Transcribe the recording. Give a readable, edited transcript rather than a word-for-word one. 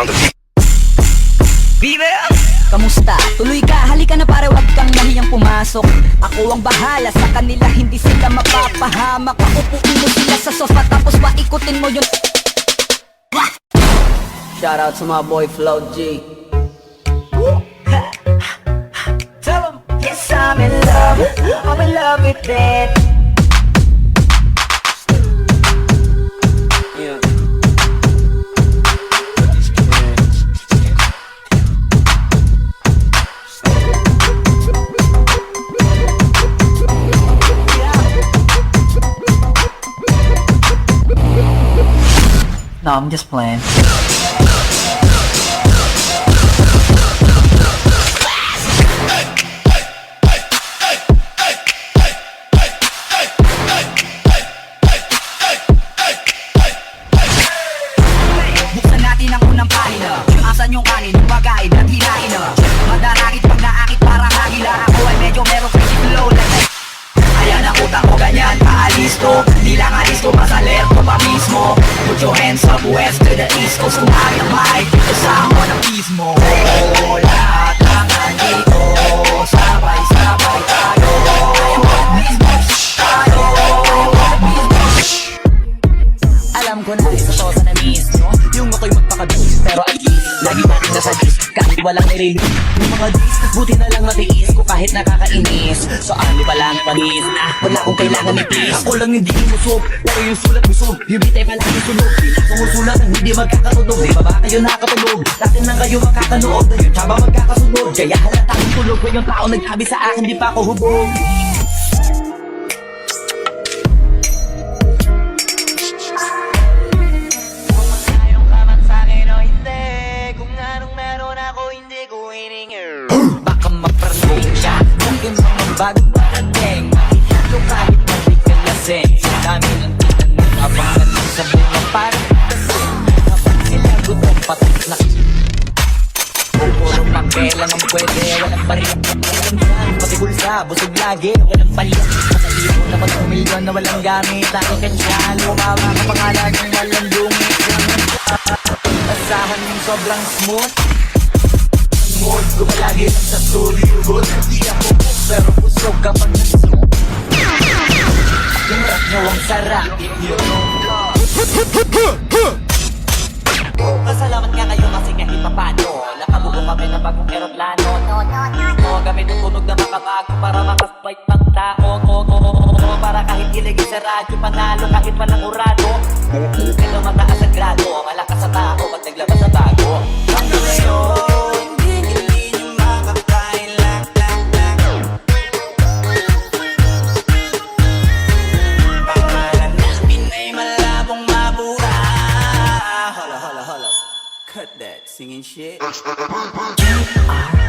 among the people. Kamusta? Tuloy ka, halika na pare, wag kang mahiyang pumasok. Ako ang bahala sa kanila, hindi sila mapapahamak. Upuin mo sila sa sofa, tapos paikutin mo yun. Shout out to my boy Flow G. Tell him, yes I'm in love with it. Yeah. No, I'm just playing. Buksan natin ang unang pahina. Asan yung kanin, yung pagkain at hinain na madarakit pag naakit para hagila. Ako ay medyo meron crazy flow like ayan ang utak ko, ganyan kaalisto. Di lang alisto, mas alerto pa mismo. Put your hands up west to the east coast. Kung ayaw mic, kasama ng mismo. Lahat ng nandito, sabay-sabay tayo. Mismo, tayo. Alam ko na ito to sa na-miss nyo. Yung ako'y magpakabis, pero at least lagi natin nasa dis, kahit walang nirelease. Yung mga dis, buti na lang matiis ko kahit nakakainis. So ano pa lang panis na, wala akong kailangan ni please. Ako lang hindi musog, pero yung sulat musog. Yung bitay pa lang yung sunog, sumusulat ang hindi magkakatunog. Di ba ba kayo nakatulog? Latin lang kayo makakanood, yung tsaba magkakasunod. Kaya halata akong tulog, kung yung tao nagsabi sa akin di pa ako hubog. Baka mapranding siya kung yung mga bagong parating. Makikilo kahit hindi ka lasing. Sa dami ng tinanin habang nanisabi na parang tasing. Habang sila gutong patok na puro papela ng pwede. Walang bariyak na pagkansan. Pati bulsa, busog lagi. Walang baliyak. Matalibo naman ng milyon na walang gamit. Lagi kansyan, lumawa ka pangalan ng walang dungit. Asahan yung sobrang smooth. Mood ko palagi lang sa studio good. Hindi ako book pero busog kapag nag-zoom. Yung rap nyo ang sarap. Pasalamat nga kayo kasi kahit papano nakabugo kami ng bagong aeroplano. Gamit ang tunog na makabago para makasflight ng tao. Para kahit ilagay sa radyo, panalo kahit walang urado. Ito mataas ang grado, malakas sa tao pag naglabas sa bago. Hanggang ngayon cut that singing shit. You are